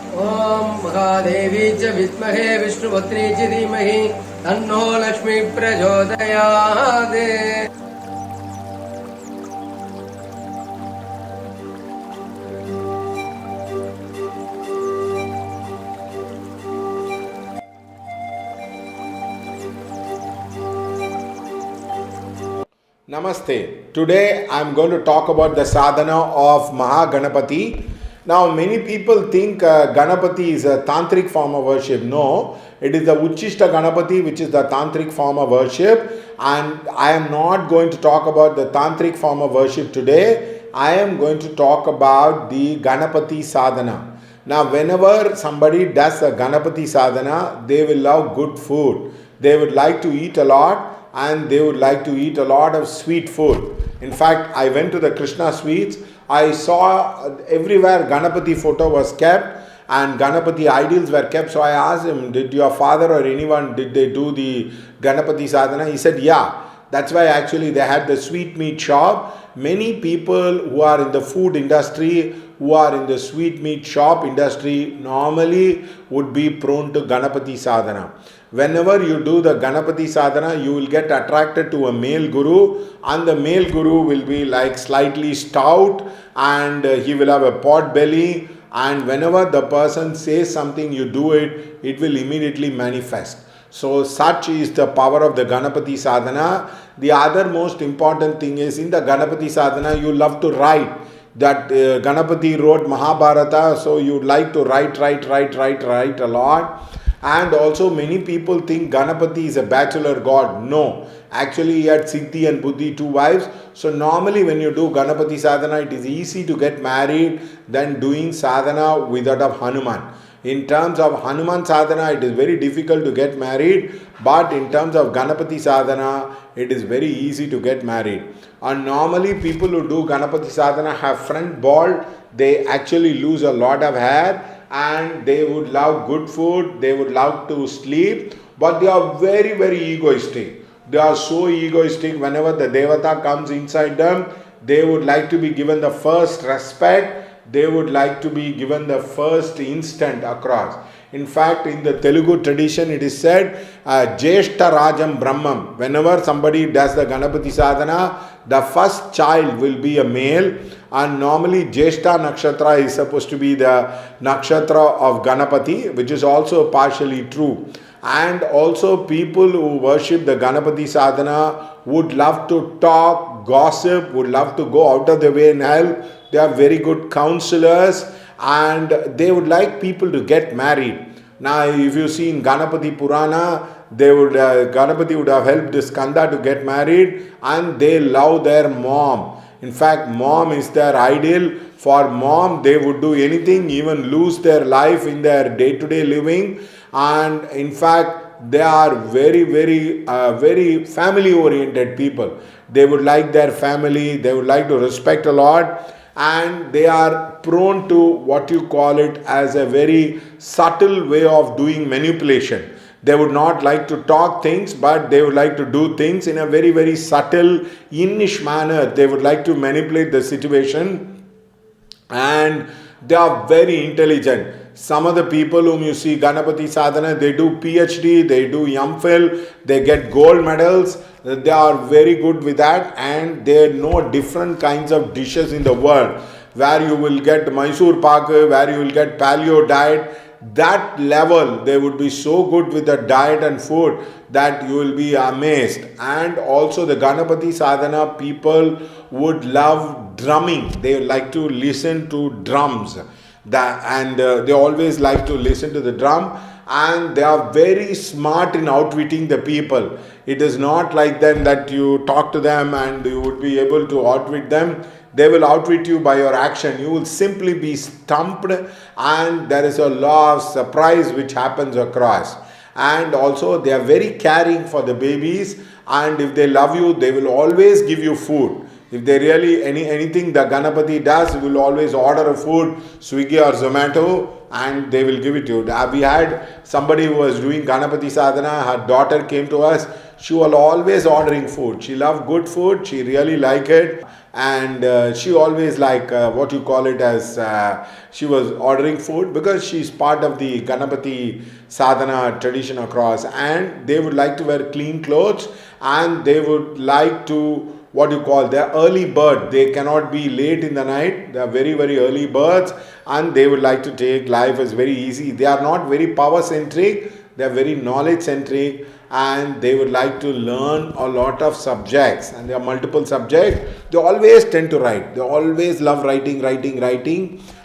ओम महादेवी च विद्महे विष्णुपत्नी च धीमहि तन्नो लक्ष्मी प्रचोदयात्. Namaste. Today I am going to talk about the sadhana of Ganapati. Now many people think Ganapati is a tantric form of worship. No, it is the Uchishta Ganapati which is the tantric form of worship, and I am not going to talk about the tantric form of worship today. I am going to talk about the Ganapati Sadhana. Now whenever somebody does a Ganapati Sadhana, they will love good food. They would like to eat a lot, and they would like to eat a lot of sweet food. In fact, I went to the Krishna sweets. I saw everywhere Ganapati photo was kept and Ganapati ideals were kept. So I asked him, did your father or anyone, did they do the Ganapati sadhana? He said, yeah. That's why actually they had the sweet meat shop. Many people who are in the food industry, who are in the sweet meat shop industry, normally would be prone to Ganapati sadhana. Whenever you do the Ganapati sadhana, you will get attracted to a male guru, and the male guru will be like slightly stout, and he will have a pot belly, and whenever the person says something, you do it, it will immediately manifest. So such is the power of the Ganapati sadhana. The other most important thing is, in the Ganapati sadhana, you love to write. That Ganapati wrote Mahabharata, so you like to write a lot. And also many people think Ganapati is a bachelor god. No, actually he had Siddhi and Buddhi, 2 wives. So normally when you do Ganapati sadhana, it is easy to get married than doing sadhana without of Hanuman. In terms of Hanuman sadhana, it is very difficult to get married, but in terms of Ganapati sadhana, it is very easy to get married. And normally people who do Ganapati sadhana have front bald. They actually lose a lot of hair, and they would love good food, they would love to sleep, but they are very, very egoistic. They are so egoistic. Whenever the Devata comes inside them, they would like to be given the first respect, they would like to be given the first instant across. In fact, in the Telugu tradition, it is said, Jeshta Rajam Brahmam. Whenever somebody does the Ganapati sadhana, the first child will be a male, and normally Jeshta Nakshatra is supposed to be the Nakshatra of Ganapati, which is also partially true. And also people who worship the Ganapati sadhana would love to talk, gossip, would love to go out of their way and help. They are very good counselors, and they would like people to get married. Now, if you see in Ganapati Purana, Ganapati would have helped Skanda to get married, and they love their mom. In fact, mom is their ideal. For mom, they would do anything, even lose their life in their day-to-day living. And in fact, they are very, very family-oriented people. They would like their family, they would like to respect a lot, and they are prone to what you call it as a very subtle way of doing manipulation. They would not like to talk things, but they would like to do things in a very, very subtle, innish manner. They would like to manipulate the situation, and they are very intelligent. Some of the people whom you see Ganapati sadhana, they do PhD, they do MPhil, they get gold medals. They are very good with that, and they know different kinds of dishes in the world, where you will get Mysore Pak, where you will get paleo diet. That level, they would be so good with the diet and food that you will be amazed. And also the Ganapati sadhana people would love drumming. They like to listen to drums, they always like to listen to the drum, and they are very smart in outwitting the people. It is not like them that you talk to them and you would be able to outwit them. They will outwit you by your action. You will simply be stumped, and there is a law of surprise which happens across. And also they are very caring for the babies, and if they love you, they will always give you food. If they really anything the Ganapati does, we will always order a food, Swiggy or Zomato, and they will give it to you. We had somebody who was doing Ganapati sadhana, her daughter came to us, she was always ordering food. She loved good food, she really liked it, and she always like what you call it as she was ordering food because she's part of the Ganapati Sadhana tradition across, and they would like to wear clean clothes, and they would like to what you call their early bird. They cannot be late in the night. They are very, very early birds, and they would like to take life as very easy. They are not very power centric. They are very knowledge centric, and they would like to learn a lot of subjects, and there are multiple subjects. They always tend to write. They always love writing,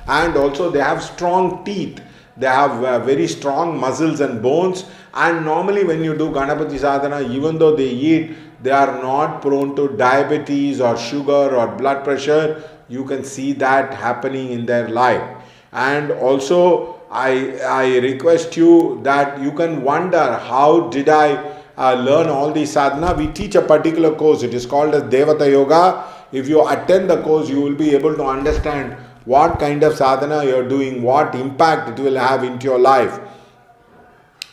and also they have strong teeth. They have very strong muscles and bones, and normally when you do Ganapati Sadhana, even though they eat, they are not prone to diabetes or sugar or blood pressure. You can see that happening in their life. And also I request you that you can wonder, how did I learn all these sadhana? We teach a particular course. It is called as Devata Yoga. If you attend the course, you will be able to understand what kind of sadhana you are doing, what impact it will have into your life.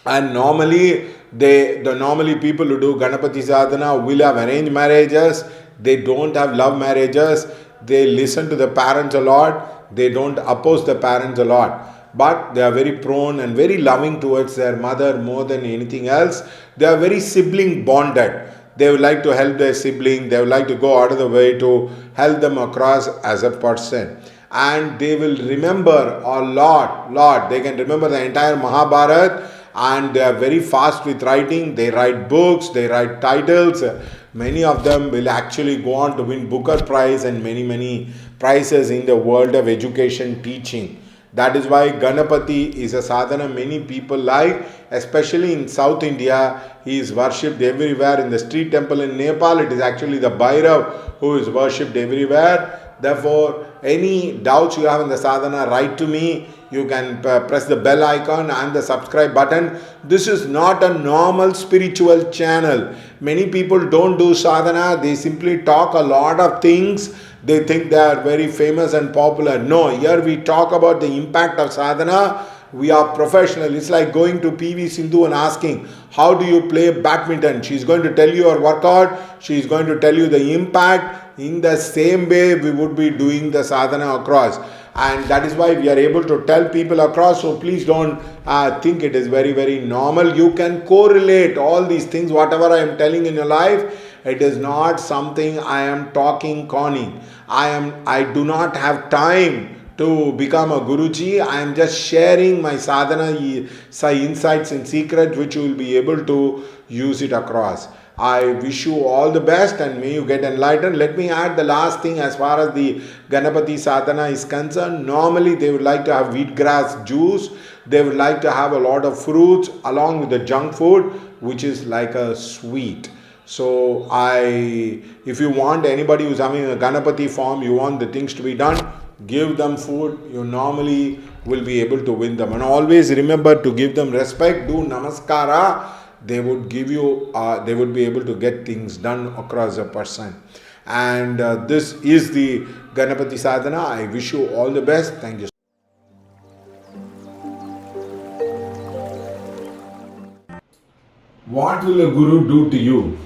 And normally normally people who do Ganapati Sadhana will have arranged marriages. They don't have love marriages. They listen to the parents a lot. They don't oppose the parents a lot. But they are very prone and very loving towards their mother more than anything else. They are very sibling bonded. They would like to help their sibling. They would like to go out of the way to help them across as a person. And they will remember a lot. They can remember the entire Mahabharata. And they are very fast with writing. They write books, they write titles. Many of them will actually go on to win Booker Prize and many prizes in the world of education teaching. That is why Ganapati is a sadhana many people like, especially in South India. He is worshipped everywhere. In the street temple in Nepal, it is actually the Bhairav who is worshipped everywhere. Therefore, any doubts you have in the sadhana, write to me. You can press the bell icon and the subscribe button. This is not a normal spiritual channel. Many people don't do sadhana. They simply talk a lot of things. They think they are very famous and popular. No, here we talk about the impact of sadhana. We are professional. It's like going to PV Sindhu and asking, how do you play badminton? She's going to tell you your workout. She's going to tell you the impact. In the same way, we would be doing the sadhana across. And that is why we are able to tell people across. So please don't think it is very, very normal. You can correlate all these things, whatever I am telling in your life. It is not something I am talking conning. I do not have time to become a Guruji. I am just sharing my sadhana insights and secrets, which you will be able to use it across. I wish you all the best and may you get enlightened. Let me add the last thing as far as the Ganapati Sadhana is concerned. Normally they would like to have wheatgrass juice. They would like to have a lot of fruits along with the junk food, which is like a sweet. So if you want anybody who's having a Ganapati form, you want the things to be done, give them food. You normally will be able to win them. And always remember to give them respect. Do namaskara. They would give you, they would be able to get things done across a person. And this is the Ganapati Sadhana. I wish you all the best. Thank you. What will a guru do to you?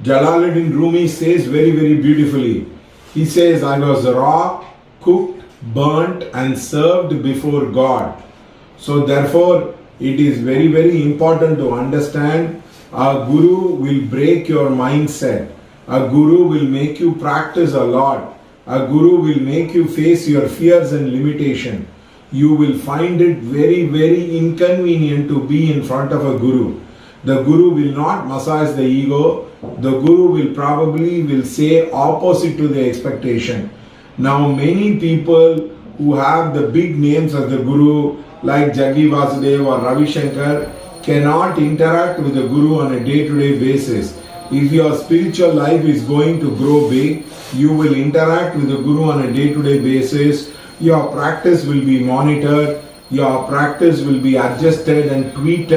Jalaluddin Rumi says very, very beautifully. He says, I was raw, cooked, burnt and served before God. So therefore, it is very, very important to understand a guru will break your mindset. A guru will make you practice a lot. A guru will make you face your fears and limitation. You will find it very, very inconvenient to be in front of a guru. The guru will not massage the ego. The guru will probably say opposite to the expectation. Now many people who have the big names of the guru like Jaggi Vasudev or Ravi Shankar cannot interact with the guru on a day-to-day basis. If your spiritual life is going to grow big, you will interact with the guru on a day-to-day basis. Your practice will be monitored. Your practice will be adjusted and tweaked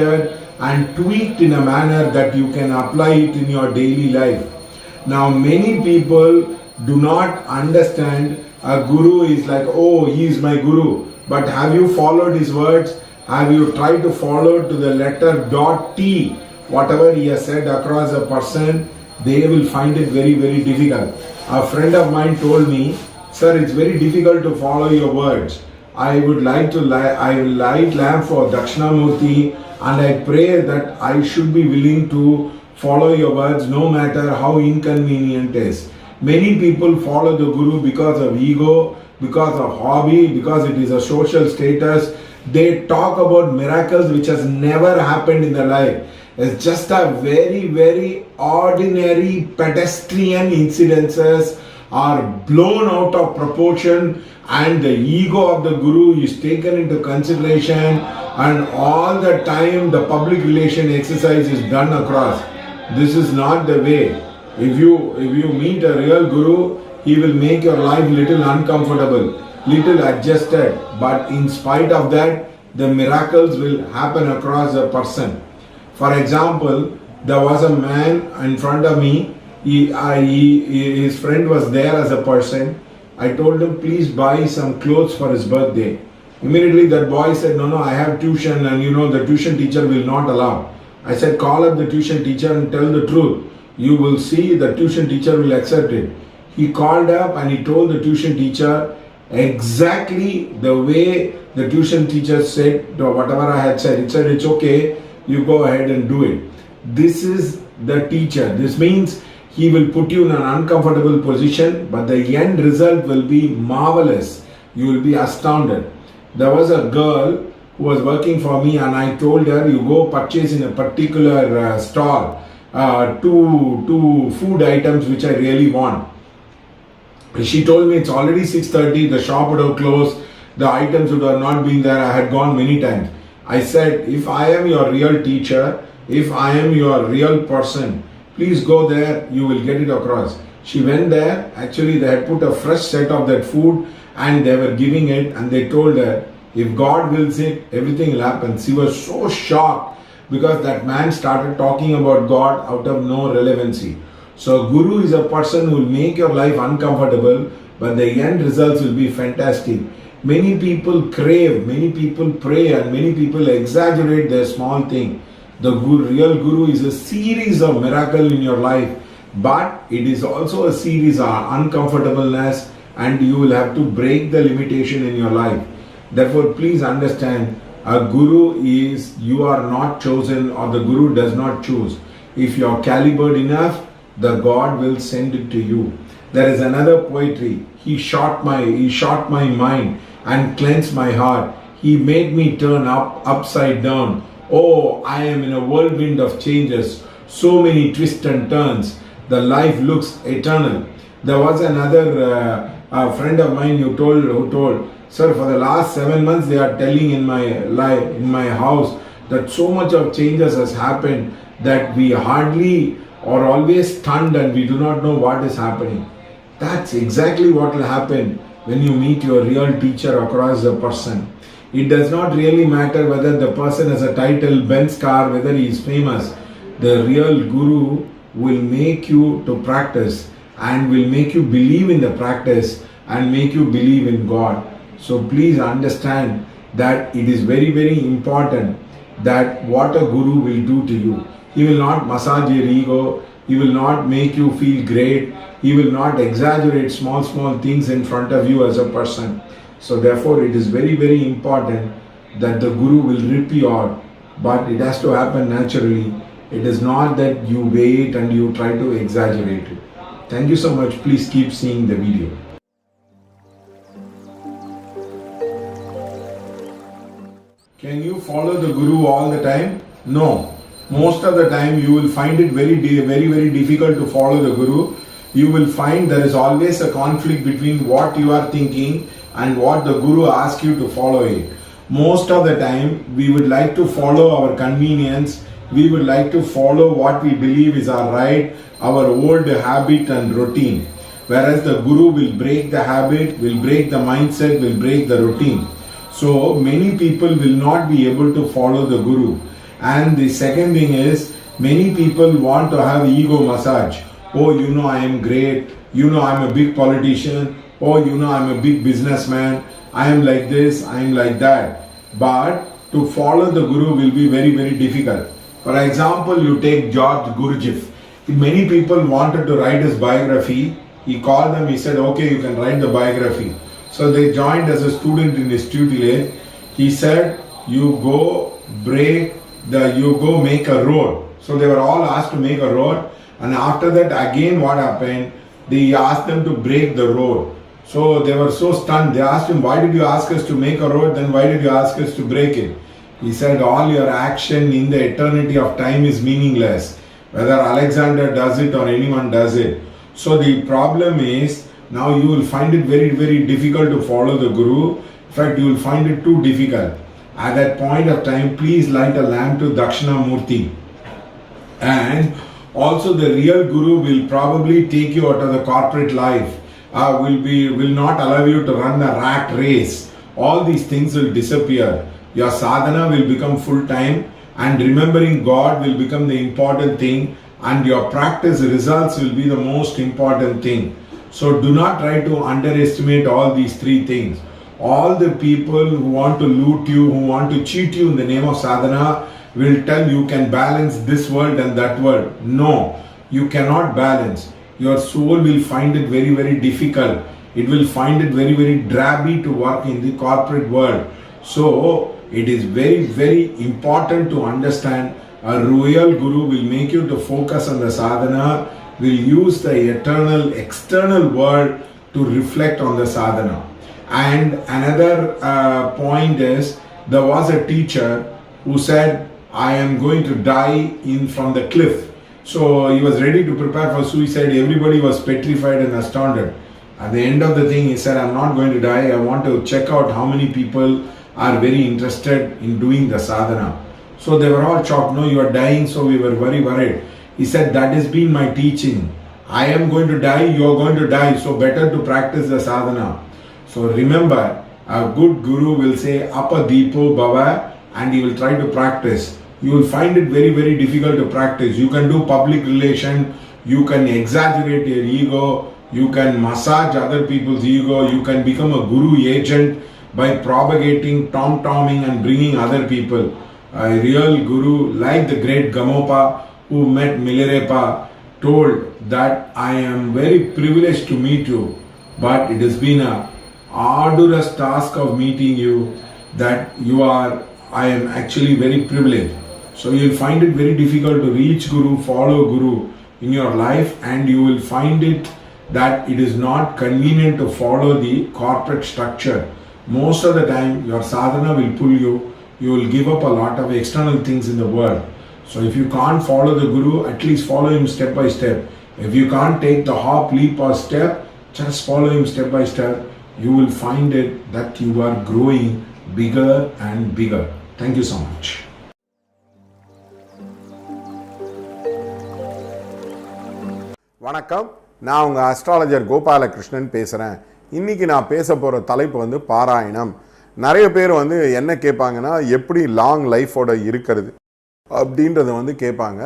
in a manner that you can apply it in your daily life. Now many people do not understand a guru is like, oh, he is my guru. But have you followed his words? Have you tried to follow to the letter .t? Whatever he has said across a person, they will find it very, very difficult. A friend of mine told me, sir, it's very difficult to follow your words. I would like to I will light lamp for Dakshinamurti, and I pray that I should be willing to follow your words no matter how inconvenient it is. Many people follow the Guru because of ego, because of hobby, because it is a social status. They talk about miracles which has never happened in their life. It's just a very, very ordinary pedestrian incidences are blown out of proportion, and the ego of the Guru is taken into consideration, and all the time the public relation exercise is done across. This is not the way. If you meet a real Guru, he will make your life little uncomfortable, little adjusted, but in spite of that, the miracles will happen across a person. For example, there was a man in front of me. His friend was there as a person. I told him, please buy some clothes for his birthday. Immediately that boy said, no, I have tuition, and the tuition teacher will not allow. I said, call up the tuition teacher and tell the truth. You will see the tuition teacher will accept it. He called up and he told the tuition teacher exactly the way the tuition teacher said, whatever I had said. He said, it's okay, you go ahead and do it. This is the teacher. This means he will put you in an uncomfortable position, but the end result will be marvelous. You will be astounded. There was a girl who was working for me, and I told her, you go purchase in a particular stall two food items which I really want. She told me it's already 6:30, the shop would have closed, the items would have not been there. I had gone many times. I said, if I am your real teacher, if I am your real person, please go there, you will get it across. She went there. Actually, they had put a fresh set of that food and they were giving it, and they told her, if God wills it, everything will happen. She was so shocked because that man started talking about God out of no relevancy. So Guru is a person who will make your life uncomfortable, but the end results will be fantastic. Many people crave, many people pray, and many people exaggerate their small thing. The real Guru is a series of miracles in your life, but it is also a series of uncomfortableness, and you will have to break the limitation in your life. Therefore, please understand, a Guru is, you are not chosen, or the Guru does not choose. If you are calibered enough, the God will send it to you. There is another poetry. He shot my mind and cleansed my heart. He made me turn upside down. Oh, I am in a whirlwind of changes, so many twists and turns. The life looks eternal. There was another friend of mine who told, sir, for the last 7 months they are telling in my house that so much of changes has happened that we hardly or always stunned and we do not know what is happening. That's exactly what will happen when you meet your real teacher across the person. It does not really matter whether the person has a title, Benz car, whether he is famous. The real Guru will make you to practice and will make you believe in the practice and make you believe in God. So please understand that it is very, very important that what a Guru will do to you. He will not massage your ego. He will not make you feel great. He will not exaggerate small things in front of you as a person. So therefore it is very, very important that the Guru will rip you out. But it has to happen naturally. It is not that you wait and you try to exaggerate it. Thank you so much. Please keep seeing the video. Can you follow the Guru all the time? No. Most of the time you will find it very, very difficult to follow the Guru. You will find there is always a conflict between what you are thinking and what the Guru asks you to follow it. Most of the time we would like to follow our convenience. We would like to follow what we believe is our right, our old habit and routine. Whereas the Guru will break the habit, will break the mindset, will break the routine. So many people will not be able to follow the Guru. And the second thing is, many people want to have ego massage. Oh, I am great. I am a big politician. Oh, I am a big businessman. I am like this, I am like that. But to follow the Guru will be very, very difficult. For example, you take George Gurdjieff. Many people wanted to write his biography, he called them, he said, okay, you can write the biography. So they joined as a student in his tutelage. He said, you go make a road. So they were all asked to make a road, and after that again what happened, they asked them to break the road. So they were so stunned. They asked him, why did you ask us to make a road, then why did you ask us to break it? He said, all your action in the eternity of time is meaningless, whether Alexander does it or anyone does it. So the problem is, now you will find it very, very difficult to follow the Guru. In fact, you will find it too difficult. At that point of time, please light a lamp to Dakshinamurti. And also the real Guru will probably take you out of the corporate life, will not allow you to run a rat race. All these things will disappear. Your sadhana will become full time, and remembering God will become the important thing, and your practice results will be the most important thing. So do not try to underestimate all these three things. All the people who want to loot you, who want to cheat you in the name of sadhana, will tell you can balance this world and that world. No, you cannot balance. Your soul will find it very, very difficult. It will find it very, very drabby to work in the corporate world. So it is very, very important to understand a real Guru will make you to focus on the sadhana, will use the eternal external world to reflect on the sadhana. And another point is, there was a teacher who said, I am going to die from the cliff. So he was ready to prepare for suicide. Everybody was petrified and astounded. At the end of the thing, he said, I'm not going to die. I want to check out how many people are very interested in doing the sadhana. So they were all shocked. No, you are dying. So we were very worried. He said, that has been my teaching. I am going to die. You are going to die. So better to practice the sadhana. So remember, a good Guru will say, Apa Deepo Bhava, and he will try to practice. You will find it very, very difficult to practice. You can do public relation, you can exaggerate your ego, you can massage other people's ego, you can become a Guru agent by propagating, tom-tomming and bringing other people. A real Guru, like the great Gamopa who met Milarepa, told that I am very privileged to meet you, but it has been a arduous task of meeting you, that I am actually very privileged. So you will find it very difficult to reach Guru, follow Guru in your life, and you will find it that it is not convenient to follow the corporate structure. Most of the time your sadhana will pull you, you will give up a lot of external things in the world. So if you can't follow the Guru, at least follow him step by step. If you can't take the hop, leap or step, just follow him step by step. You will find it that you are growing bigger and bigger. Thank you so much. வணக்கம், நான் உங்கள் astrologer Gopalakrishnan பேசுகிறேன். இன்றைக்கி நான் பேச போகிற தலைப்பு வந்து பாராயணம். நிறைய பேர் வந்து என்ன கேட்பாங்கன்னா, எப்படி லாங் லைஃபோட இருக்கிறது அப்படின்றத வந்து கேட்பாங்க.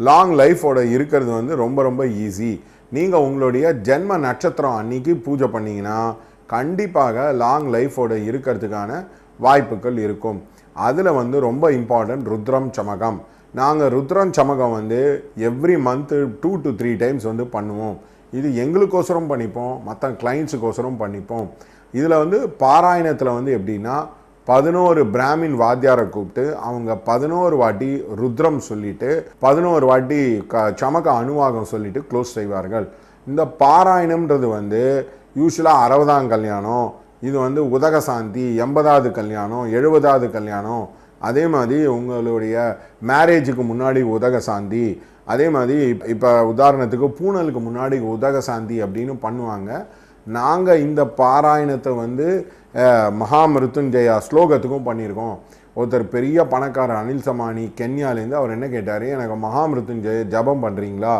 லாங் லைஃபோட இருக்கிறது வந்து ரொம்ப ரொம்ப ஈஸி. நீங்கள் உங்களுடைய ஜென்ம நட்சத்திரம் அன்னைக்கு பூஜை பண்ணிங்கன்னா கண்டிப்பாக லாங் லைஃபோட இருக்கிறதுக்கான வாய்ப்புகள் இருக்கும். அதில் வந்து ரொம்ப இம்பார்ட்டன்ட் ருத்ரம் சமகம். நாங்கள் ருத்ரம் சமகம் வந்து எவ்ரி மந்த்து 2 to 3 டைம்ஸ் வந்து பண்ணுவோம். இது எங்களுக்கோசரம் பண்ணிப்போம், மற்ற கிளைண்ட்ஸுக்கோசரம் பண்ணிப்போம். இதில் வந்து பாராயணத்தில் வந்து எப்படின்னா, 11 பிராமின் வாத்தியாரை கூப்பிட்டு அவங்க 11 வாட்டி ருத்ரம் சொல்லிவிட்டு 11 வாட்டி சமக அனுவாகம் சொல்லிவிட்டு க்ளோஸ் செய்வார்கள். இந்த பாராயணம்ன்றது வந்து யூஸ்வலாக 60ஆம் கல்யாணம், இது வந்து உதகசாந்தி 80வது கல்யாணம், 70வது கல்யாணம், அதே மாதிரி உங்களுடைய மேரேஜுக்கு முன்னாடி உதகசாந்தி, அதே மாதிரி இப்போ உதாரணத்துக்கு பூனலுக்கு முன்னாடி உதகசாந்தி அப்படின்னு பண்ணுவாங்க. நாங்கள் இந்த பாராயணத்தை வந்து மகாமிருத்துஞ்சயா ஸ்லோகத்துக்கும் பண்ணியிருக்கோம். ஒருத்தர் பெரிய பணக்காரர் அனில் சமானி கென்யாலேருந்து அவர் என்ன கேட்டார், எனக்கு மகாமிருத்துஞ்சய ஜபம் பண்ணுறீங்களா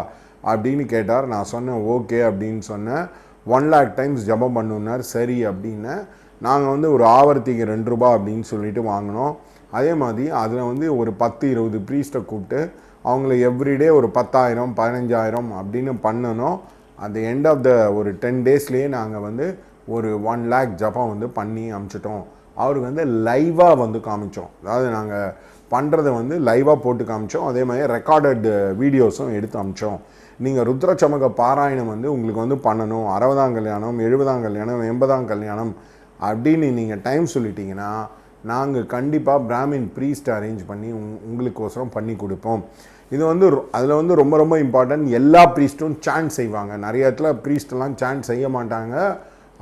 அப்படின்னு கேட்டார். நான் சொன்னேன் ஓகே அப்படின்னு சொன்னேன். 1 lakh டைம்ஸ் ஜபம் பண்ணுனார். சரி அப்படின்னு நாங்கள் வந்து ஒரு ஆவர்த்திக்கு 2 ரூபா அப்படின்னு சொல்லிட்டு வாங்கினோம். அதே மாதிரி அதில் வந்து ஒரு 10-20 ப்ரீஸ்ட்டை கூப்பிட்டு அவங்கள எவ்ரிடே ஒரு 10,000 15,000 அப்படின்னு பண்ணணும். அந்த எண்ட் ஆஃப் த ஒரு 10 டேஸ்லேயே நாங்கள் வந்து ஒரு 1 lakh ஜபம் வந்து பண்ணி அனுப்பிச்சிட்டோம். அவருக்கு வந்து லைவாக வந்து காமிச்சோம். அதாவது நாங்கள் பண்ணுறதை வந்து லைவாக போட்டு காமிச்சோம். அதே மாதிரி ரெக்கார்டட் வீடியோஸும் எடுத்து அனுப்பிச்சோம். நீங்கள் ருத்ரச்சமக பாராயணம் வந்து உங்களுக்கு வந்து பண்ணணும், 60ஆம் கல்யாணம், 70ஆம் கல்யாணம், 80ஆம் கல்யாணம் அப்படின்னு நீங்கள் டைம் சொல்லிட்டீங்கன்னா நாங்கள் கண்டிப்பாக பிராமின் ப்ரீஸ்ட் அரேஞ்ச் பண்ணி உங்களுக்கோசரம் பண்ணி கொடுப்போம். இது வந்து அதில் வந்து ரொம்ப ரொம்ப இம்பார்ட்டன்ட். எல்லா ப்ரீஸ்ட்டும் சாண்ட் செய்வாங்க. நிறைய இடத்துல ப்ரீஸ்டெல்லாம் சாண்ட் செய்ய மாட்டாங்க,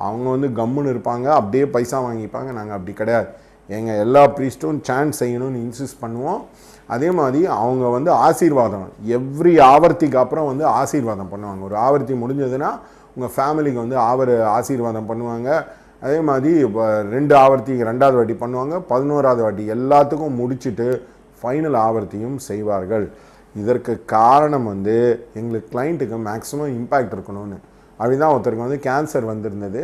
அவங்க வந்து கம்முன்னு இருப்பாங்க, அப்படியே பைசா வாங்கிப்பாங்க. நாங்கள் அப்படி கிடையாது. எங்கள் எல்லா ப்ரீஸ்ட்டும் சாண்ட் செய்யணும்னு இன்சிஸ்ட் பண்ணுவோம். அதே மாதிரி அவங்க வந்து ஆசீர்வாதம் எவ்ரி ஆவர்த்திக்கு அப்புறம் வந்து ஆசீர்வாதம் பண்ணுவாங்க. ஒரு ஆவர்த்தி முடிஞ்சதுன்னா உங்கள் ஃபேமிலிக்கு வந்து ஆசீர்வாதம் பண்ணுவாங்க. அதே மாதிரி 2 ஆவர்த்திக்கு 2வது வாட்டி பண்ணுவாங்க, 11வது வாட்டி எல்லாத்துக்கும் முடிச்சுட்டு ஃபைனல் ஆவர்த்தியும் செய்வார்கள். இதற்கு காரணம் வந்து எங்களுக்கு கிளைண்ட்டுக்கு மேக்ஸிமம் இம்பேக்ட் இருக்கணும்னு. அப்படிதான் ஒருத்தருக்கு வந்து கேன்சர் வந்திருந்தது.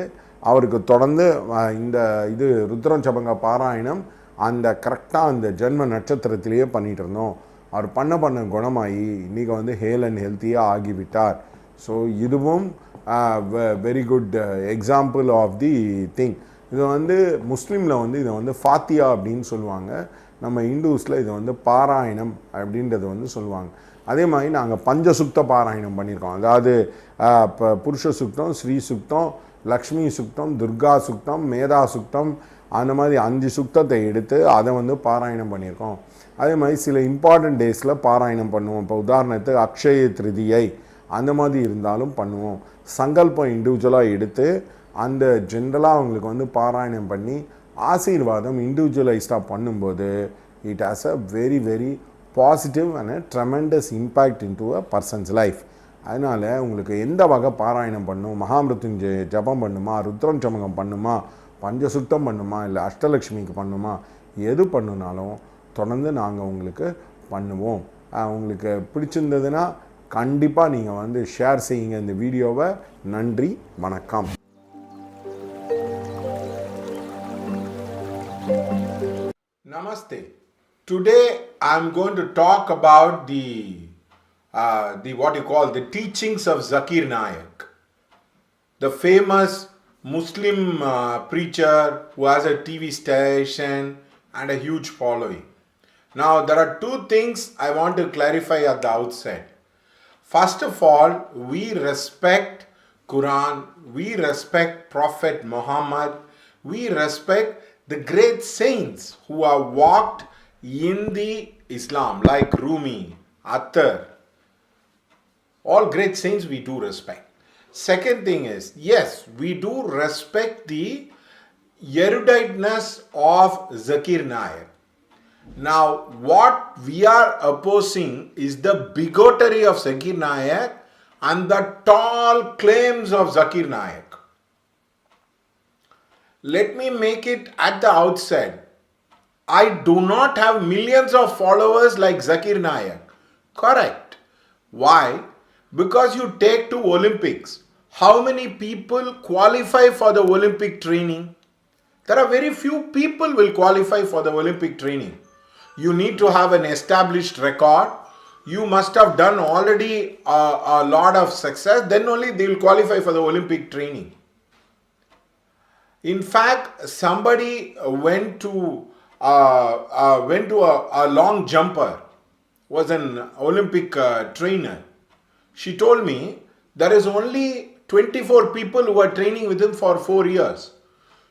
அவருக்கு தொடர்ந்து இந்த ருத்ரம் சபங்க பாராயணம் அந்த கரெக்டாக அந்த ஜென்ம நட்சத்திரத்திலேயே பண்ணிகிட்டு இருந்தோம். அவர் பண்ண குணமாகி இன்றைக்கி வந்து ஹேல் அண்ட் ஹெல்த்தியாக ஆகிவிட்டார். ஸோ இதுவும் very good example of the thing. இது வந்து முஸ்லீமில் வந்து இதை வந்து ஃபாத்தியா அப்படின்னு சொல்லுவாங்க. நம்ம இந்துஸில் இதை வந்து பாராயணம் அப்படின்றது வந்து சொல்லுவாங்க. அதே மாதிரி நாங்கள் பஞ்சசுக்த பாராயணம் பண்ணியிருக்கோம். அதாவது இப்போ புருஷ சுக்தம், ஸ்ரீ சுக்தம், லக்ஷ்மி சுக்தம், துர்கா சுக்தம், மேதா சுக்தம், அந்த மாதிரி 5 சுக்தத்தை எடுத்து அதை வந்து பாராயணம் பண்ணியிருக்கோம். அதே மாதிரி சில இம்பார்ட்டண்ட் டேஸில் பாராயணம் பண்ணுவோம். இப்போ உதாரணத்துக்கு அக்ஷய திருதியை அந்த மாதிரி இருந்தாலும் பண்ணுவோம். சங்கல்பம் இண்டிவிஜுவலாக எடுத்து அந்த ஜென்ரலாக அவங்களுக்கு வந்து பாராயணம் பண்ணி ஆசீர்வாதம் இண்டிவிஜுவலைஸ்டாக பண்ணும்போது it has a very very positive and a tremendous impact into a persons life. அதனால் உங்களுக்கு எந்த வகை பாராயணம் பண்ணும், மகாமிருத்யுஞ்சய ஜபம் பண்ணுமா, ருத்ரம் சமகம் பண்ணுமா, பஞ்சசுத்தம் பண்ணுமா, இல்லை அஷ்டலக்ஷ்மிக்கு பண்ணுமா, எது பண்ணுனாலும் தொடர்ந்து நாங்கள் உங்களுக்கு பண்ணுவோம். உங்களுக்கு பிடிச்சிருந்ததுன்னா கண்டிப்பாக நீங்கள் வந்து ஷேர் செய்யுங்க இந்த வீடியோவை. நன்றி, வணக்கம். Namaste. Today I am going to talk about the what you call the teachings of Zakir Naik, the famous Muslim preacher who has a TV station and a huge following. Now there are 2 things I want to clarify at the outset. First of all, we respect Quran, we respect Prophet Muhammad, we respect the great saints who have walked in the Islam like Rumi, Attar. All great saints we do respect. Second thing is, yes, we do respect the eruditeness of Zakir Naik. Now, what we are opposing is the bigotry of Zakir Naik and the tall claims of Zakir Naik. Let me make it at the outset. I do not have millions of followers like Zakir Naik. Correct. Why? Because you take to Olympics. How many people qualify for the Olympic training? There are very few people will qualify for the Olympic training. You need to have an established record. You must have done already a lot of success. Then only they will qualify for the Olympic training. In fact, somebody went to a long jumper, was an Olympic trainer. She told me there is only 24 people who are training with him for 4 years.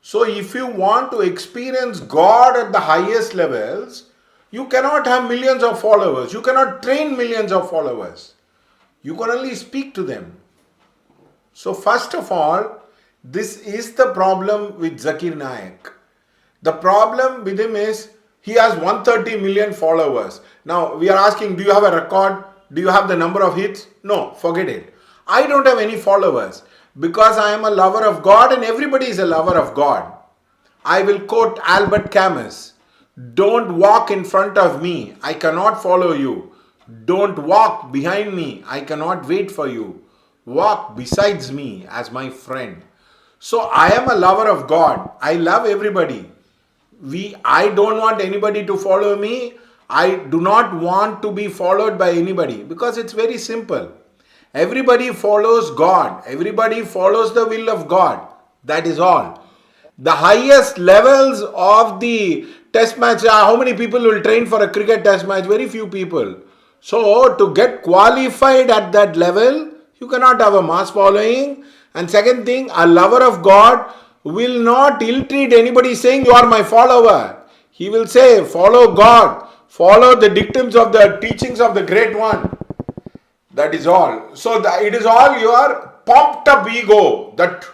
So if you want to experience God at the highest levels, you cannot have millions of followers. You cannot train millions of followers. You can only speak to them. So first of all, this is the problem with Zakir Naik. The problem with him is he has 130 million followers. Now we are asking, do you have a record? Do you have the number of hits? No, forget it. I don't have any followers because I am a lover of God and everybody is a lover of God. I will quote Albert Camus. Don't walk in front of me. I cannot follow you. Don't walk behind me. I cannot wait for you. Walk besides me as my friend. So I am a lover of God. I love everybody. I don't want anybody to follow me. I do not want to be followed by anybody because it's very simple. Everybody follows God. Everybody follows the will of God. That is all. The highest levels of the test match, how many people will train for a cricket test match? Very few people. So to get qualified at that level, you cannot have a mass following. And second thing, a lover of God will not ill-treat anybody saying you are my follower. He will say, follow God, follow the dictums of the teachings of the great one. That is all. So it is all your pumped up ego that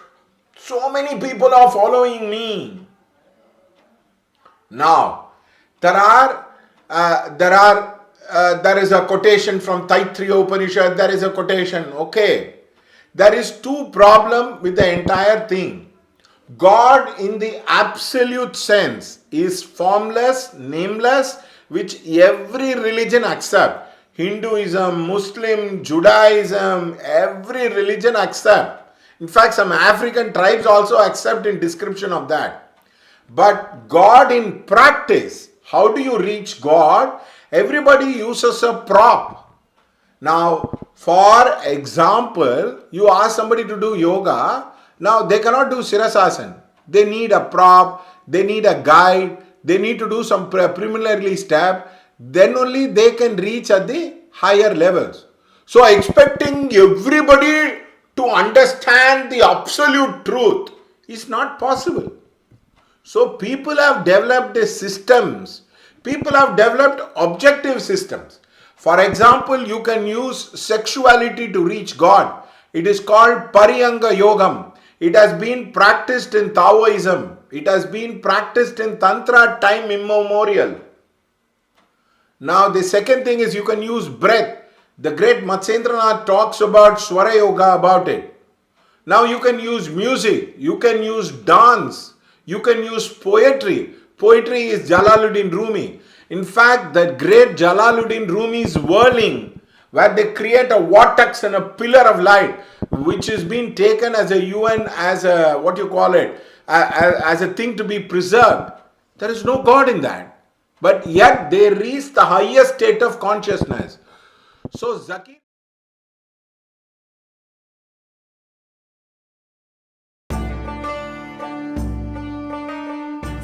so many people are following me. Now, there is a quotation from Taittiriya Upanishad, there is a quotation, okay. There is two problems with the entire thing. God in the absolute sense is formless, nameless, which every religion accepts. Hinduism, Muslim, Judaism, every religion accept. In fact, some African tribes also accept in description of that. But God in practice, how do you reach God? Everybody uses a prop. Now, for example, you ask somebody to do yoga, now they cannot do Sirasasana. They need a prop, they need a guide, they need to do some preliminary step, then only they can reach at the higher levels. So expecting everybody to understand the absolute truth is not possible. So people have developed systems. People have developed objective systems. For example, you can use sexuality to reach God. It is called Pariyanga Yogam. It has been practiced in Taoism. It has been practiced in Tantra time immemorial. Now the second thing is you can use breath. The great Matsyendranath talks about Swara Yoga about it. Now you can use music. You can use dance. You can use poetry. Poetry is Jalaluddin Rumi. In fact, the great Jalaluddin Rumi's whirling, where they create a vortex and a pillar of light, which is being taken as a UN, as a, what you call it, as a thing to be preserved. There is no God in that. But yet they reach the highest state of consciousness. So Zakir.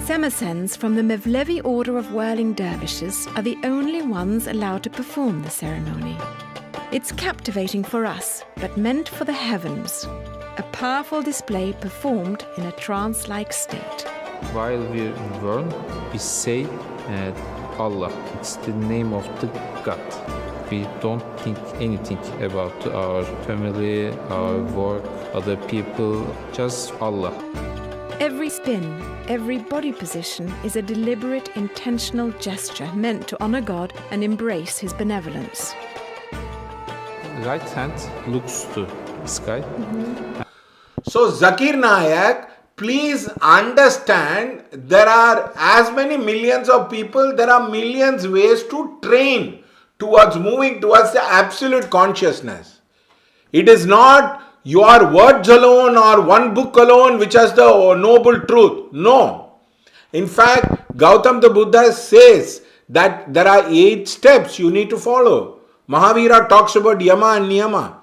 Samarsands from the Mevlevi order of whirling dervishes are the only ones allowed to perform the ceremony. It's captivating for us, but meant for the heavens. A powerful display performed in a trance-like state. While we whirl, we say Allah. It's the name of the God. We don't think anything about our family, our work, other people, just Allah. Every spin, every body position is a deliberate, intentional gesture meant to honor God and embrace His benevolence. Right hand looks to sky. So Zakir Naik, please understand, there are as many millions of people, there are millions ways to train towards moving towards the absolute consciousness. It is not your words alone or one book alone which has the noble truth. No. In fact, Gautam the Buddha says that there are 8 steps you need to follow. Mahavira talks about Yama and Niyama.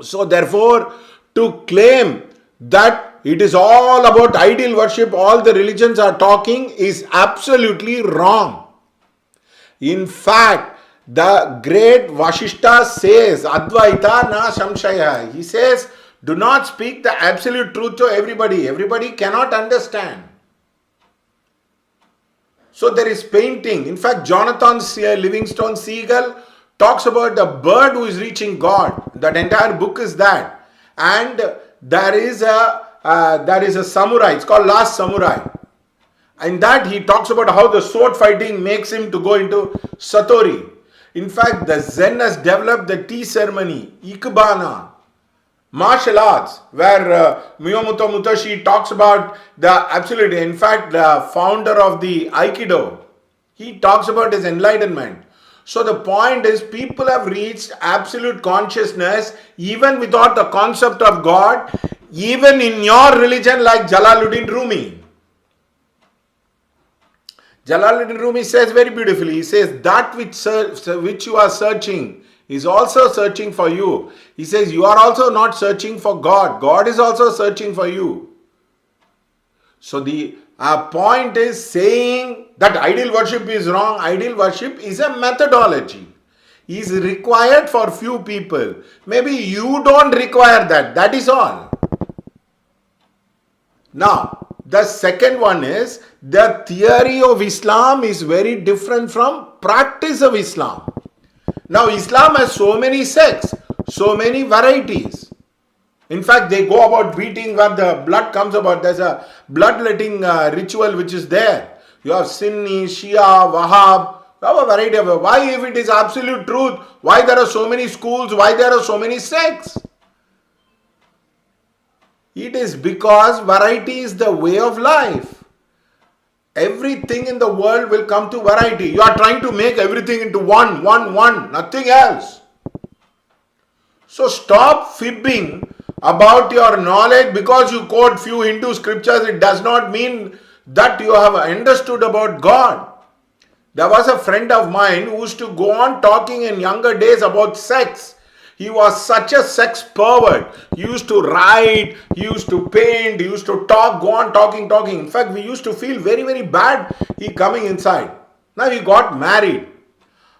So therefore, to claim that it is all about ideal worship, all the religions are talking, is absolutely wrong. In fact, the great Vashishta says, Advaita na samshaya. He says, do not speak the absolute truth to everybody. Everybody cannot understand. So there is painting. In fact, Jonathan Livingstone Seagull talks about the bird who is reaching God. That entire book is that. And there is a samurai. It's called Last Samurai. And that he talks about how the sword fighting makes him to go into Satori. In fact, the Zen has developed the tea ceremony, Ikebana, martial arts, where Miyamoto Musashi talks about the absolute. In fact, the founder of the Aikido, he talks about his enlightenment. So the point is, people have reached absolute consciousness even without the concept of God, even in your religion like Jalaluddin Rumi. Jalaluddin Rumi says very beautifully, he says, that which you are searching is also searching for you. He says, you are also not searching for God. God is also searching for you. So the point is saying that ideal worship is wrong. Ideal worship is a methodology. is required for few people. Maybe you don't require that. That is all. Now, the second one is the theory of Islam is very different from practice of Islam. Now, Islam has so many sects, so many varieties. In fact, they go about beating where the blood comes about. There's a bloodletting ritual which is there. You have Sunni, Shia, Wahhab. You have a variety of. Why, if it is absolute truth, why there are so many schools, why there are so many sects? It is because variety is the way of life. Everything in the world will come to variety. You are trying to make everything into one, nothing else. So stop fibbing about your knowledge. Because you quote few Hindu scriptures, it does not mean that you have understood about God. There was a friend of mine who used to go on talking in younger days about sex. He was such a sex pervert. He used to write, he used to paint, he used to talk, go on talking. In fact, we used to feel very, very bad he coming inside. Now he got married.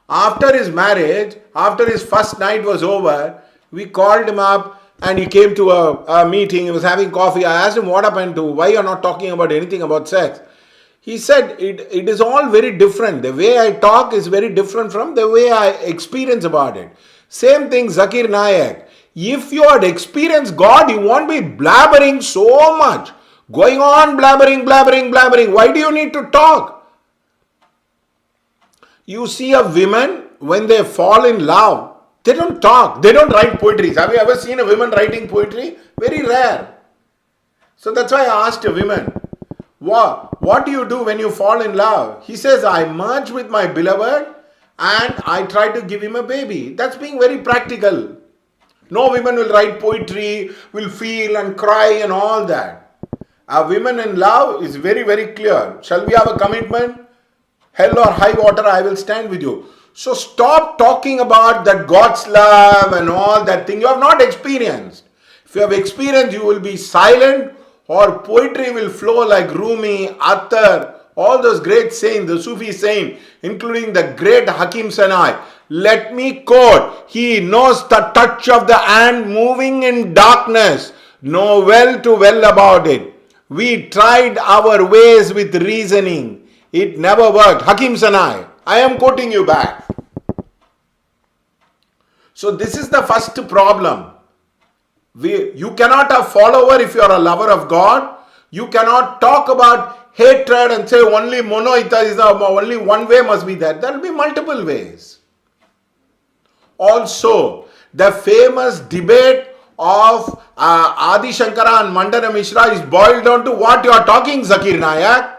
After his marriage, after his first night was over, we called him up and he came to a meeting. He was having coffee. I asked him what happened to, why you're not talking about anything about sex. He said, it is all very different. The way I talk is very different from the way I experience about it. Same thing, Zakir Naik. If you had experienced God, you won't be blabbering so much. Going on blabbering. Why do you need to talk? You see a woman, when they fall in love, they don't talk. They don't write poetry. Have you ever seen a woman writing poetry? Very rare. So that's why I asked a woman, what do you do when you fall in love? He says, I merge with my beloved and I try to give him a baby. That's being very practical. No women will write poetry, will feel and cry and all that. A woman in love is very, very clear. Shall we have a commitment? Hell or high water, I will stand with you. So stop talking about that God's love and all that thing you have not experienced. If you have experienced, you will be silent, or poetry will flow like Rumi, Attar, all those great saints, the Sufi saints, including the great Hakim Sanai. Let me quote, he knows the touch of the hand moving in darkness, know well to well about it. We tried our ways with reasoning. It never worked. Hakim Sanai. I am quoting you back. So this is the first problem. You cannot have follower if you are a lover of God. You cannot talk about hatred and say only monotheism, only one way must be there. There will be multiple ways. Also, the famous debate of Adi Shankara and Mandana Mishra is boiled down to what you are talking, Zakir Naik.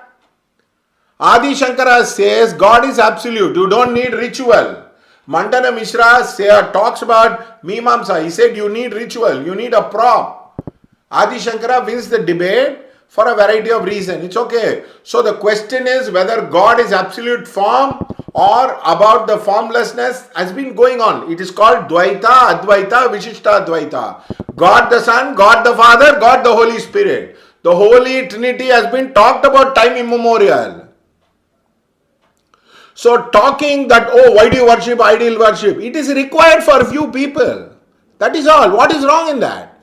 Adi Shankara says God is absolute. You don't need ritual. Mandana Mishra talks about Mimamsa. He said you need ritual. You need a prop. Adi Shankara wins the debate for a variety of reasons. It's okay. So the question is whether God is absolute form or about the formlessness has been going on. It is called Dvaita, Advaita, Vishishta Advaita. God the Son, God the Father, God the Holy Spirit. The Holy Trinity has been talked about time immemorial. So talking that, oh, why do you worship ideal worship? It is required for a few people. That is all. What is wrong in that?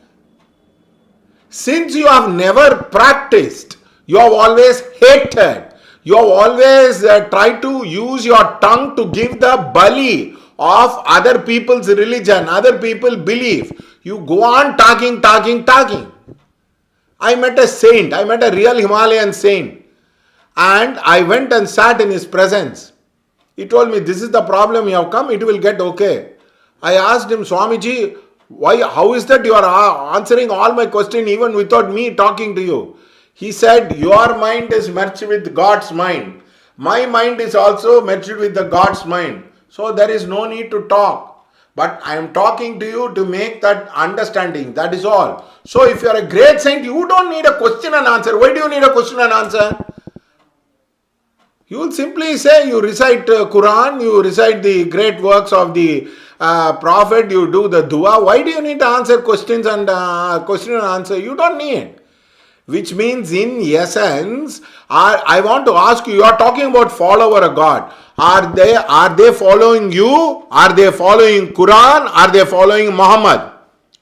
Since you have never practiced, you have always hated, you have always tried to use your tongue to give the bali of other people's religion, other people's belief. You go on talking. I met a saint, I met a real Himalayan saint, and I went and sat in his presence. He told me, this is the problem you have come, it will get okay. I asked him, Swamiji, why? How is that you are answering all my questions even without me talking to you? He said, your mind is merged with God's mind. My mind is also merged with the God's mind. So there is no need to talk. But I am talking to you to make that understanding. That is all. So if you are a great saint, you don't need a question and answer. Why do you need a question and answer? You will simply say you recite Quran, you recite the great works of the Prophet, you do the dua. Why do you need to answer questions and question and answer? You don't need. Which means in essence, I want to ask you, you are talking about follower of God. Are they following you? Are they following Quran? Are they following Muhammad?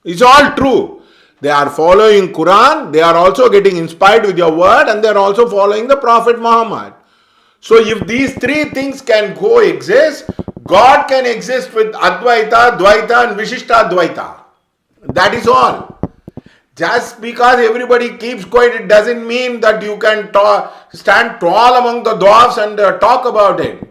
It's all true. They are following Quran, they are also getting inspired with your word, and they are also following the Prophet Muhammad. So if these three things can coexist, God can exist with Advaita, Dvaita and Vishishta Dvaita. That is all. Just because everybody keeps quiet, it doesn't mean that you can stand tall among the dwarfs and talk about it.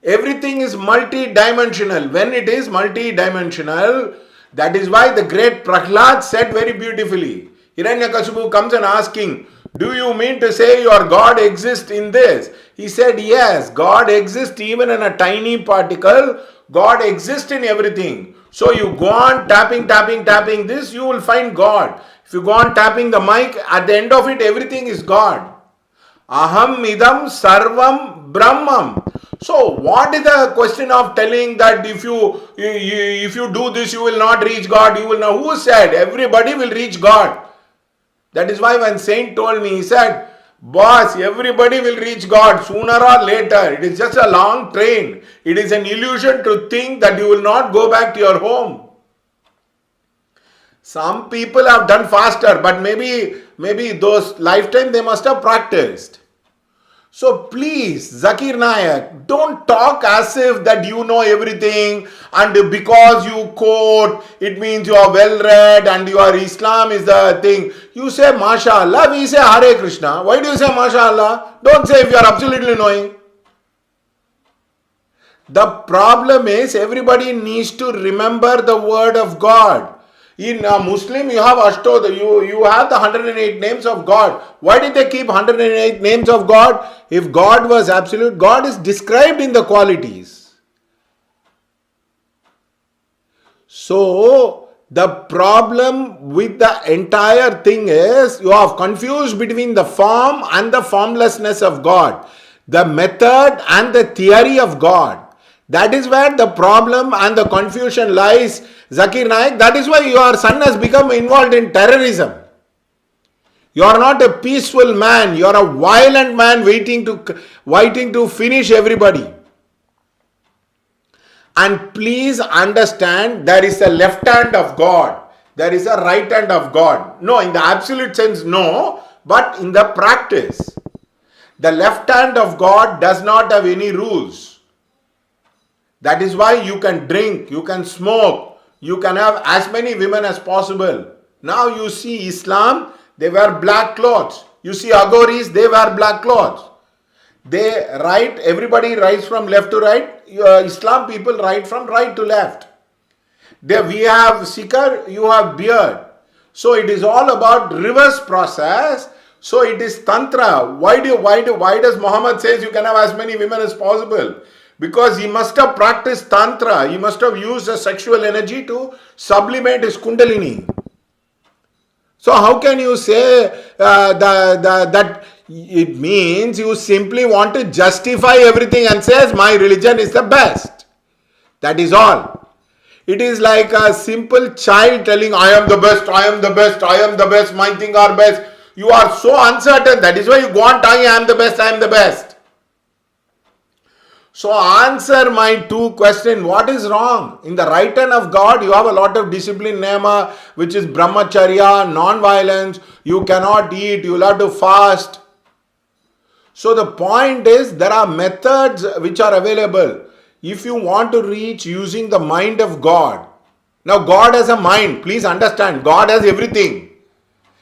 Everything is multi-dimensional. When it is multi-dimensional, that is why the great Prahlad said very beautifully. Hiranyakashipu comes and asking, do you mean to say your God exists in this? He said, yes, God exists even in a tiny particle. God exists in everything. So you go on tapping this, you will find God. If you go on tapping the mic, at the end of it, everything is God. Aham idam sarvam brahmam. So what is the question of telling that if you do this, you will not reach God? You will know. Who said? Everybody will reach God. That is why when Saint told me, he said, boss, everybody will reach God sooner or later. It is just a long train. It is an illusion to think that you will not go back to your home. Some people have done faster, but maybe those lifetime they must have practiced. So please, Zakir Naik, don't talk as if that you know everything and because you quote, it means you are well read and your Islam is the thing. You say MashaAllah, we say Hare Krishna. Why do you say MashaAllah? Don't say if you are absolutely knowing. The problem is everybody needs to remember the word of God. In a Muslim, you have Ashtodha, you have the 108 names of God. Why did they keep 108 names of God? If God was absolute, God is described in the qualities. So, the problem with the entire thing is, you have confused between the form and the formlessness of God, the method and the theory of God. That is where the problem and the confusion lies, Zakir Naik. That is why your son has become involved in terrorism. You are not a peaceful man. You are a violent man waiting to finish everybody. And please understand, there is a left hand of God. There is a right hand of God. No, in the absolute sense, no. But in the practice, the left hand of God does not have any rules. That is why you can drink, you can smoke, you can have as many women as possible. Now you see Islam, they wear black clothes. You see Aghoris, they wear black clothes. They write, everybody writes from left to right. Islam people write from right to left. We have Sikar, you have beard. So it is all about reverse process. So it is Tantra. Why does Muhammad says you can have as many women as possible? Because he must have practiced Tantra. He must have used the sexual energy to sublimate his Kundalini. So how can you say that it means you simply want to justify everything and says my religion is the best? That is all. It is like a simple child telling I am the best, I am the best, I am the best, my thing are best. You are so uncertain. That is why you go on telling I am the best, I am the best. So answer my two questions. What is wrong? In the right hand of God, you have a lot of discipline, nema, which is brahmacharya, non-violence. You cannot eat, you will have to fast. So the point is, there are methods which are available. If you want to reach using the mind of God. Now God has a mind. Please understand, God has everything.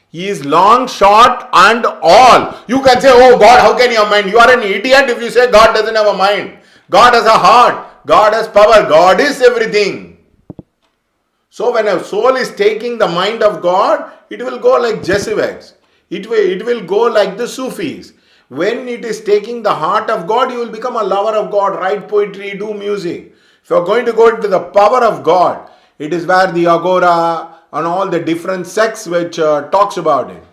He is long, short and all. You can say, oh God, how can you have a mind? You are an idiot if you say God doesn't have a mind. God has a heart. God has power. God is everything. So when a soul is taking the mind of God, it will go like Jesuits. It will go like the Sufis. When it is taking the heart of God, you will become a lover of God, write poetry, do music. If you are going to go into the power of God, it is where the Agora and all the different sects which talks about it.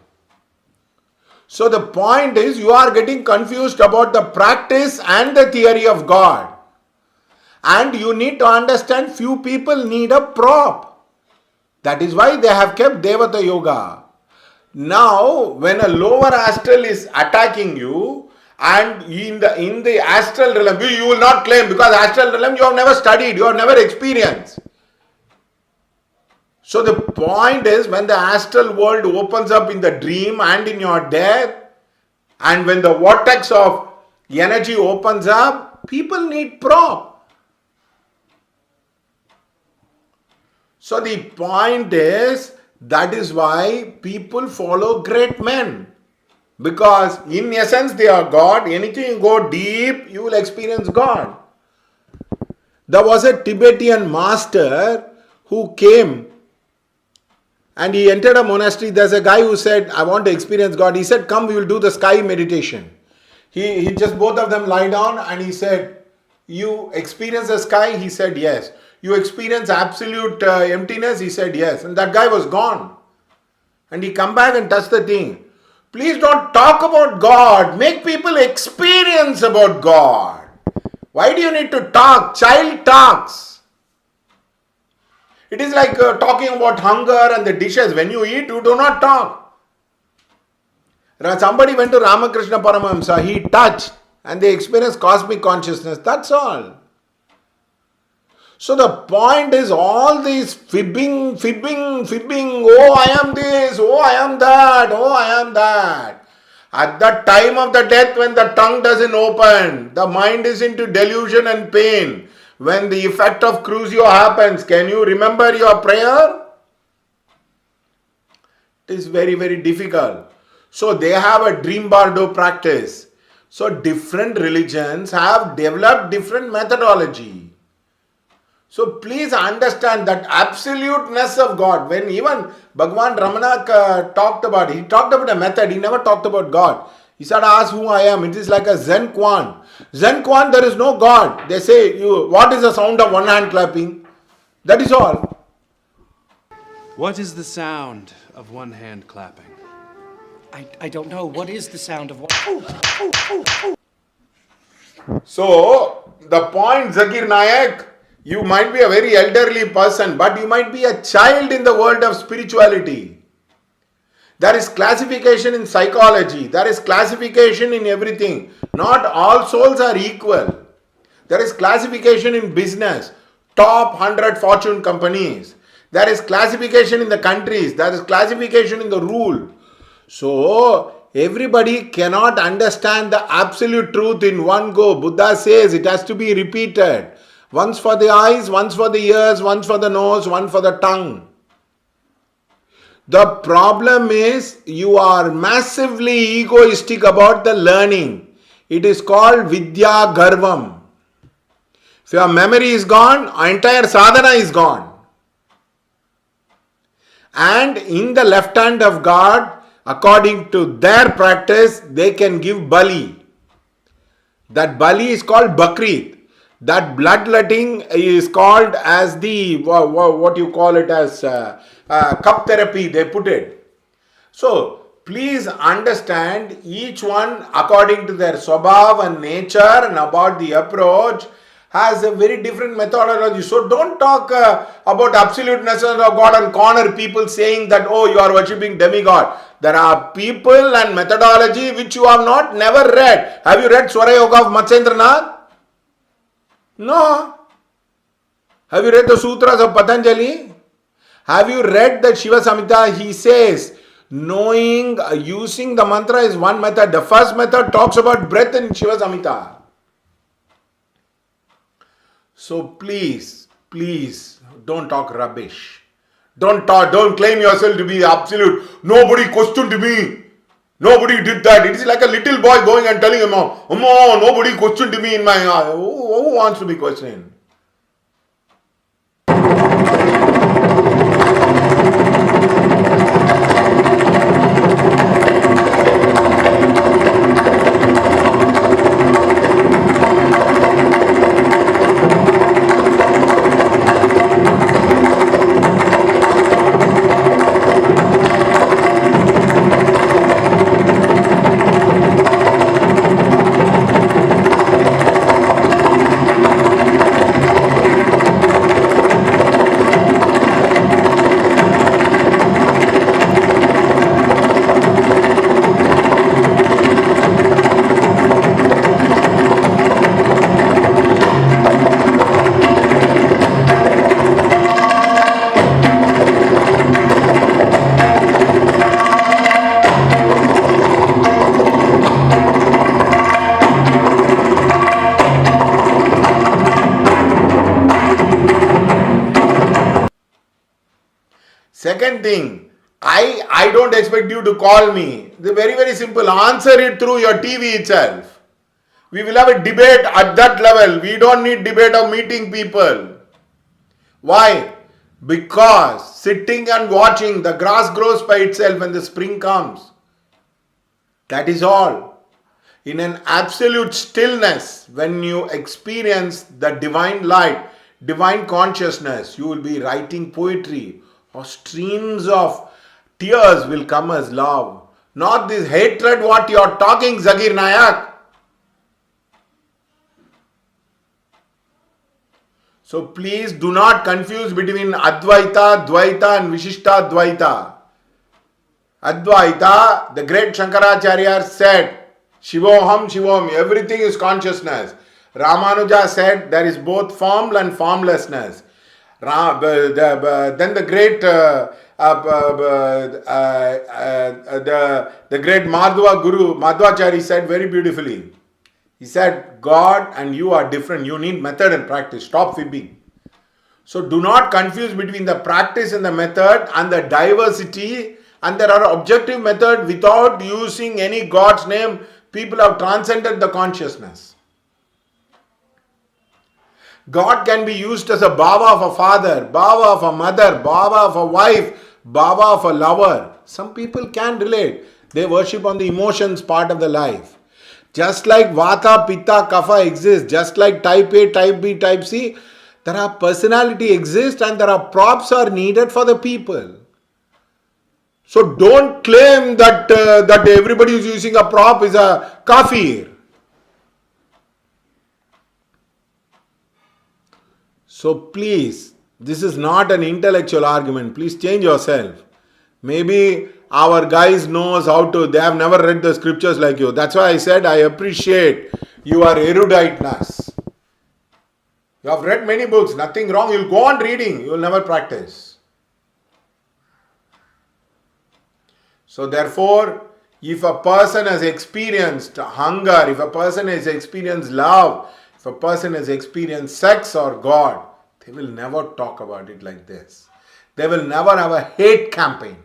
So the point is, you are getting confused about the practice and the theory of God. And you need to understand, few people need a prop. That is why they have kept Devata Yoga. Now, when a lower astral is attacking you, And in the astral realm, you will not claim, because astral realm you have never studied, you have never experienced. So the point is, when the astral world opens up in the dream and in your death, and when the vortex of energy opens up, people need prop. So the point is, that is why people follow great men. Because in essence they are God. Anything you go deep, you will experience God. There was a Tibetan master who came and he entered a monastery. There's a guy who said, I want to experience God. He said, come, we will do the sky meditation. He just, both of them lie down and he said, you experience the sky? He said, yes. You experience absolute emptiness? He said, yes. And that guy was gone. And he come back and touched the thing. Please don't talk about God. Make people experience about God. Why do you need to talk? Child talks. It is like talking about hunger and the dishes. When you eat, you do not talk. Somebody went to Ramakrishna Paramahamsa. He touched and they experienced cosmic consciousness. That's all. So the point is, all these fibbing, oh I am this, oh I am that, oh I am that. At the time of the death, when the tongue doesn't open, the mind is into delusion and pain. When the effect of crucio happens, can you remember your prayer? It is very, very difficult. So they have a dream bardo practice. So different religions have developed different methodology. So please understand that absoluteness of God. When even Bhagwan Ramana talked about it, he talked about a method, he never talked about God. He said, ask who I am. It is like a Zen Kwan. Zen Kwan, there is no God. They say, what is the sound of one hand clapping? That is all. What is the sound of one hand clapping? I don't know. What is the sound of one? So, the point, Zakir Naik, you might be a very elderly person, but you might be a child in the world of spirituality. There is classification in psychology. There is classification in everything. Not all souls are equal. There is classification in business. Top 100 fortune companies. There is classification in the countries. There is classification in the rule. So, everybody cannot understand the absolute truth in one go. Buddha says it has to be repeated. Once for the eyes, once for the ears, once for the nose, one for the tongue. The problem is you are massively egoistic about the learning. It is called Vidya Garvam. If your memory is gone, entire sadhana is gone. And in the left hand of God, according to their practice, they can give bali. That bali is called Bakrit. That bloodletting is called as the, what you call it as cup therapy, they put it. So, please understand, each one according to their swabhav and nature and about the approach has a very different methodology. So, don't talk about absoluteness of God and corner people saying that, oh, you are worshipping demigod. There are people and methodology which you have not never read. Have you read Swara Yoga of Matsyendranath? No. Have you read the sutras of Patanjali? Have you read that Shiva Samhita? He says, knowing, using the mantra is one method. The first method talks about breath in Shiva Samhita. So please, don't talk rubbish. Don't claim yourself to be absolute. Nobody questioned me. Nobody did that. It is like a little boy going and telling him, oh, nobody questioned me in my... Who wants to be questioned? Second thing, I don't expect you to call me. It's very, very simple. Answer it through your TV itself. We will have a debate at that level. We don't need debate of meeting people. Why? Because sitting and watching, the grass grows by itself when the spring comes. That is all. In an absolute stillness, when you experience the divine light, divine consciousness, you will be writing poetry, or streams of tears will come as love. Not this hatred what you are talking, Zakir Nayak. So please do not confuse between Advaita, Dvaita and Vishishta Dvaita. Advaita, the great Shankaracharya said, Shivoham, Shivoham, everything is consciousness. Ramanuja said there is both form and formlessness. Then the great the great Madhva Guru, Madhvacharya said very beautifully. He said, God and you are different. You need method and practice. Stop fibbing. So do not confuse between the practice and the method and the diversity. And there are objective methods without using any God's name. People have transcended the consciousness. God can be used as a Baba of a father, Baba of a mother, Baba of a wife, Baba of a lover. Some people can relate. They worship on the emotions part of the life. Just like Vata, Pitta, Kapha exists, just like type A, type B, type C, there are personality exists and there are props are needed for the people. So don't claim that that everybody who is using a prop is a kafir. So please, this is not an intellectual argument. Please change yourself. Maybe our guys knows how to, they have never read the scriptures like you. That's why I said I appreciate your eruditeness. You have read many books, nothing wrong. You'll go on reading, you will never practice. So therefore, if a person has experienced hunger, if a person has experienced love, if a person has experienced sex or God, they will never talk about it like this. They will never have a hate campaign.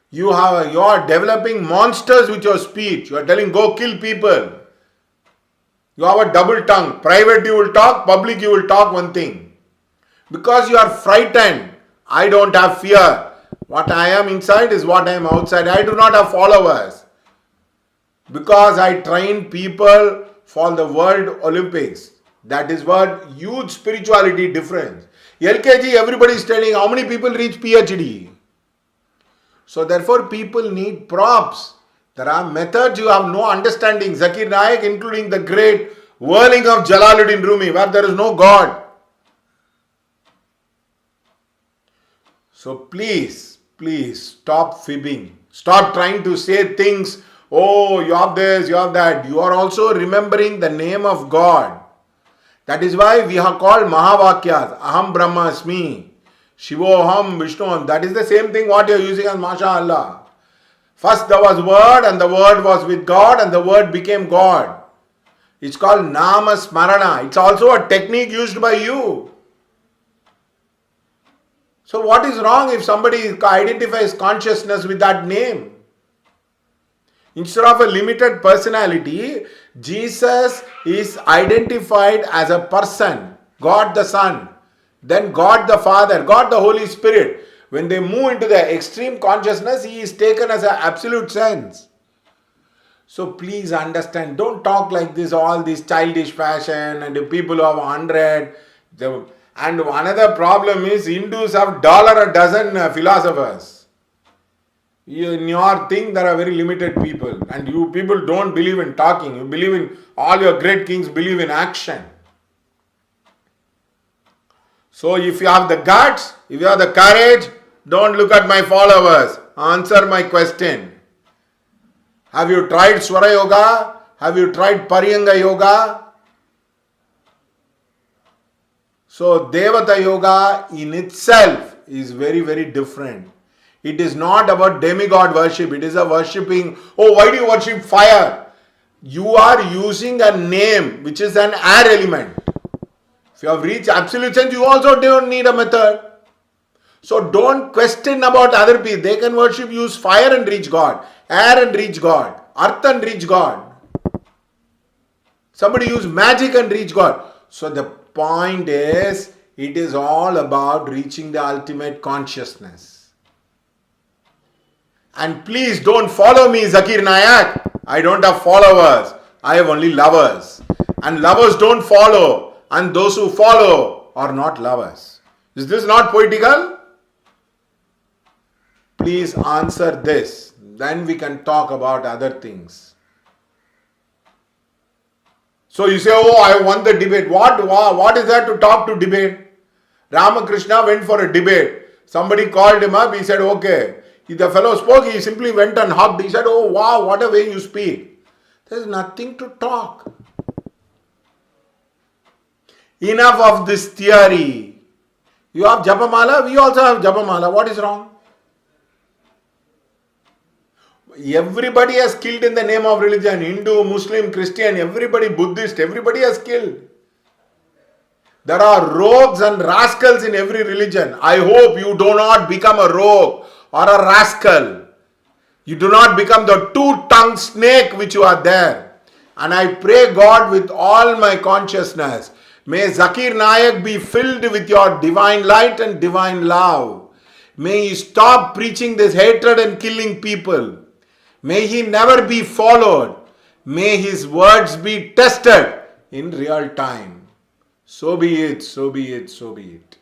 You are developing monsters with your speech. You are telling go kill people. You have a double tongue. Private you will talk, public you will talk one thing. Because you are frightened. I don't have fear. What I am inside is what I am outside. I do not have followers. Because I train people for the World Olympics. That is what huge spirituality difference. LKG everybody is telling how many people reach PhD. So therefore people need props. There are methods you have no understanding. Zakir Naik including the great whirling of Jalaluddin Rumi where there is no God. So please stop fibbing. Stop trying to say things, oh you have this, you have that. You are also remembering the name of God. That is why we are called Mahavakyas. Aham Brahmasmi. Shivoham Vishnuham. That is the same thing what you are using as MashaAllah. First there was word and the word was with God and the word became God. It's called Nama Smarana. It's also a technique used by you. So what is wrong if somebody identifies consciousness with that name? Instead of a limited personality, Jesus is identified as a person, God the Son, then God the Father, God the Holy Spirit. When they move into the extreme consciousness, he is taken as an absolute sense. So please understand, don't talk like this, all this childish fashion and the people who have 100. And another problem is Hindus have dollar a dozen philosophers. In your thing, there are very limited people. And you people don't believe in talking. You believe in, all your great kings believe in action. So if you have the guts, if you have the courage, don't look at my followers. Answer my question. Have you tried Swara Yoga? Have you tried Pariyanga Yoga? So Devata Yoga in itself is very, very different. It is not about demigod worship. It is a worshipping, oh why do you worship fire? You are using a name which is an air element. If you have reached absolute sense, you also don't need a method. So don't question about other people. They can worship, use fire and reach God, air and reach God, earth and reach God. Somebody use magic and reach God. So the point is, it is all about reaching the ultimate consciousness. And please don't follow me, Zakir Naik. I don't have followers. I have only lovers. And lovers don't follow. And those who follow are not lovers. Is this not poetical? Please answer this. Then we can talk about other things. So you say, oh, I won the debate. What is there to talk to debate? Ramakrishna went for a debate. Somebody called him up. He said, okay. The fellow spoke. He simply went and hugged. He said, oh, wow, what a way you speak. There is nothing to talk. Enough of this theory. You have Japamala. We also have Japamala. What is wrong? Everybody has killed in the name of religion. Hindu, Muslim, Christian, everybody, Buddhist, everybody has killed. There are rogues and rascals in every religion. I hope you do not become a rogue or a rascal. You do not become the two-tongued snake which you are there. And I pray God with all my consciousness, may Zakir Naik be filled with your divine light and divine love. May he stop preaching this hatred and killing people. May he never be followed. May his words be tested in real time. So be it, so be it, so be it.